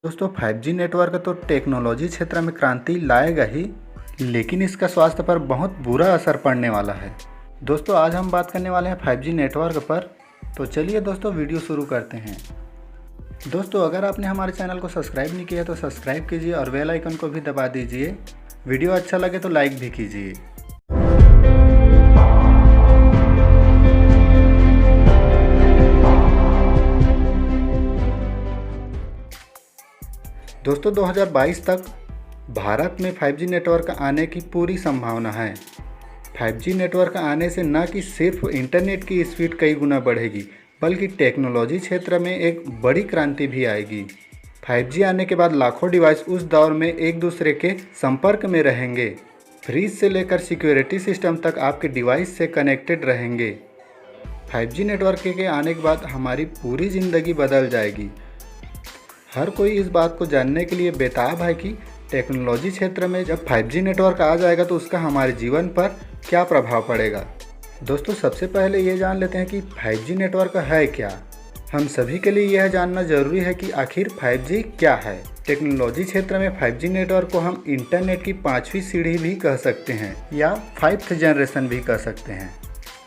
दोस्तों 5G network तो technology क्षेत्र में क्रांति लाएगा ही, लेकिन इसका स्वास्थ्य पर बहुत बुरा असर पड़ने वाला है। दोस्तों आज हम बात करने वाले हैं 5G नेटवर्क पर। तो चलिए दोस्तों वीडियो शुरू करते हैं। दोस्तों अगर आपने हमारे चैनल को सब्सक्राइब नहीं किया तो सब्सक्राइब कीजिए और बेल आइकन को भी दबा दीजिए। वीडियो अच्छा लगे तो लाइक भी कीजिए। दोस्तों 2022 तक भारत में 5G नेटवर्क आने की पूरी संभावना है। 5G नेटवर्क आने से न कि सिर्फ इंटरनेट की स्पीड कई गुना बढ़ेगी, बल्कि टेक्नोलॉजी क्षेत्र में एक बड़ी क्रांति भी आएगी। 5G आने के बाद लाखों डिवाइस उस दौर में एक दूसरे के संपर्क में रहेंगे। फ्रिज से लेकर सिक्योरिटी सिस्टम तक आपके डिवाइस से कनेक्टेड रहेंगे। 5G नेटवर्क के आने के बाद हमारी पूरी ज़िंदगी बदल जाएगी। हर कोई इस बात को जानने के लिए बेताब है कि टेक्नोलॉजी क्षेत्र में जब 5G नेटवर्क आ जाएगा तो उसका हमारे जीवन पर क्या प्रभाव पड़ेगा। दोस्तों सबसे पहले ये जान लेते हैं कि 5G नेटवर्क है क्या। हम सभी के लिए यह जानना जरूरी है कि आखिर 5G क्या है। टेक्नोलॉजी क्षेत्र में 5G नेटवर्क को हम इंटरनेट की 5वीं सीढ़ी भी कह सकते हैं या 5th जनरेशन भी कह सकते हैं।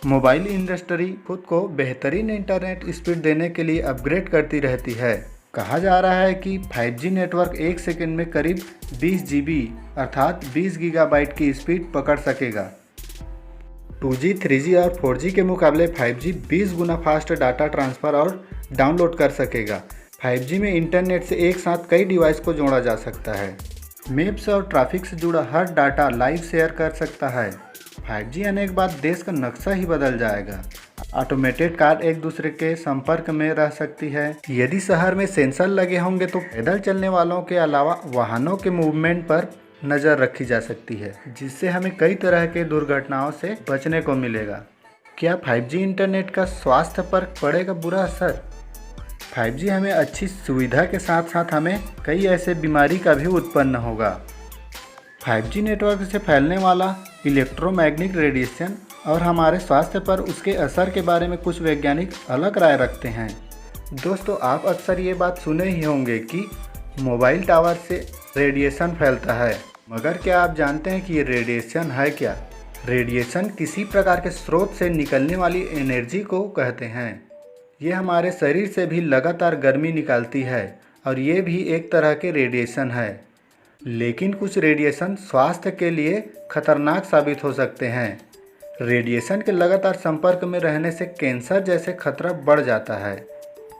मोबाइल इंडस्ट्री खुद को बेहतरीन इंटरनेट स्पीड देने के लिए अपग्रेड करती रहती है। कहा जा रहा है कि 5G नेटवर्क एक सेकंड में करीब 20 GB अर्थात 20 गीगाबाइट की स्पीड पकड़ सकेगा। 2G, 3G और 4G के मुकाबले 5G 20 गुना फास्ट डाटा ट्रांसफ़र और डाउनलोड कर सकेगा। 5G में इंटरनेट से एक साथ कई डिवाइस को जोड़ा जा सकता है। मैप्स और ट्रैफिक से जुड़ा हर डाटा लाइव शेयर कर सकता है। 5G आने के बाद देश का नक्शा ही बदल जाएगा। ऑटोमेटेड कार एक दूसरे के संपर्क में रह सकती है। यदि शहर में सेंसर लगे होंगे तो पैदल चलने वालों के अलावा वाहनों के मूवमेंट पर नज़र रखी जा सकती है, जिससे हमें कई तरह के दुर्घटनाओं से बचने को मिलेगा। क्या 5G इंटरनेट का स्वास्थ्य पर पड़ेगा बुरा असर? 5G हमें अच्छी सुविधा के साथ साथ हमें कई ऐसे बीमारी का भी उत्पन्न होगा। 5G नेटवर्क से फैलने वाला इलेक्ट्रोमैग्नेटिक रेडिएशन और हमारे स्वास्थ्य पर उसके असर के बारे में कुछ वैज्ञानिक अलग राय रखते हैं। दोस्तों आप अक्सर ये बात सुने ही होंगे कि मोबाइल टावर से रेडिएशन फैलता है, मगर क्या आप जानते हैं कि ये रेडिएशन है क्या? रेडिएशन किसी प्रकार के स्रोत से निकलने वाली एनर्जी को कहते हैं। ये हमारे शरीर से भी लगातार गर्मी निकालती है और ये भी एक तरह के रेडिएशन है। लेकिन कुछ रेडिएशन स्वास्थ्य के लिए खतरनाक साबित हो सकते हैं। रेडिएशन के लगातार संपर्क में रहने से कैंसर जैसे खतरा बढ़ जाता है।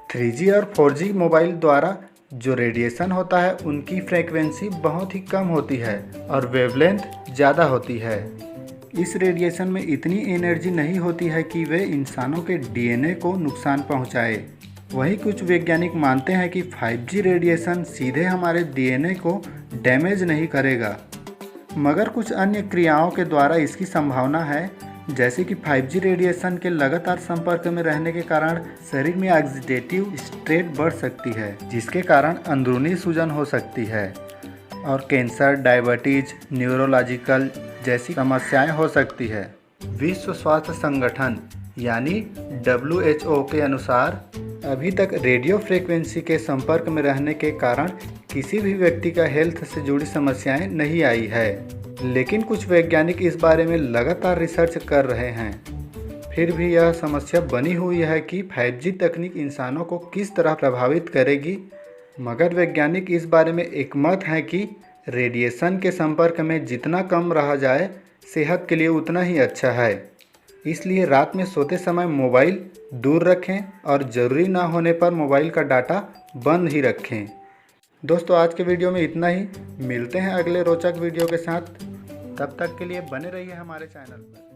3G और 4G मोबाइल द्वारा जो रेडिएशन होता है उनकी फ्रीक्वेंसी बहुत ही कम होती है और वेवलेंथ ज़्यादा होती है। इस रेडिएशन में इतनी एनर्जी नहीं होती है कि वे इंसानों के DNA को नुकसान पहुंचाए। वहीं कुछ वैज्ञानिक मानते हैं कि 5G रेडिएशन सीधे हमारे DNA को डैमेज नहीं करेगा, मगर कुछ अन्य क्रियाओं के द्वारा इसकी संभावना है, जैसे कि 5G रेडिएशन के लगातार संपर्क में रहने के कारण शरीर में ऑक्सीडेटिव स्टेट बढ़ सकती है, जिसके कारण अंदरूनी सूजन हो सकती है और कैंसर, डायबिटीज, न्यूरोलॉजिकल जैसी समस्याएं हो सकती है। विश्व स्वास्थ्य संगठन यानी WHO के अनुसार अभी तक रेडियो फ्रीक्वेंसी के संपर्क में रहने के कारण किसी भी व्यक्ति का हेल्थ से जुड़ी समस्याएं नहीं आई है, लेकिन कुछ वैज्ञानिक इस बारे में लगातार रिसर्च कर रहे हैं। फिर भी यह समस्या बनी हुई है कि 5G तकनीक इंसानों को किस तरह प्रभावित करेगी, मगर वैज्ञानिक इस बारे में एकमत हैं कि रेडिएशन के संपर्क में जितना कम रहा जाए सेहत के लिए उतना ही अच्छा है। इसलिए रात में सोते समय मोबाइल दूर रखें और ज़रूरी ना होने पर मोबाइल का डाटा बंद ही रखें। दोस्तों आज के वीडियो में इतना ही। मिलते हैं अगले रोचक वीडियो के साथ। तब तक के लिए बने रहिए हमारे चैनल पर।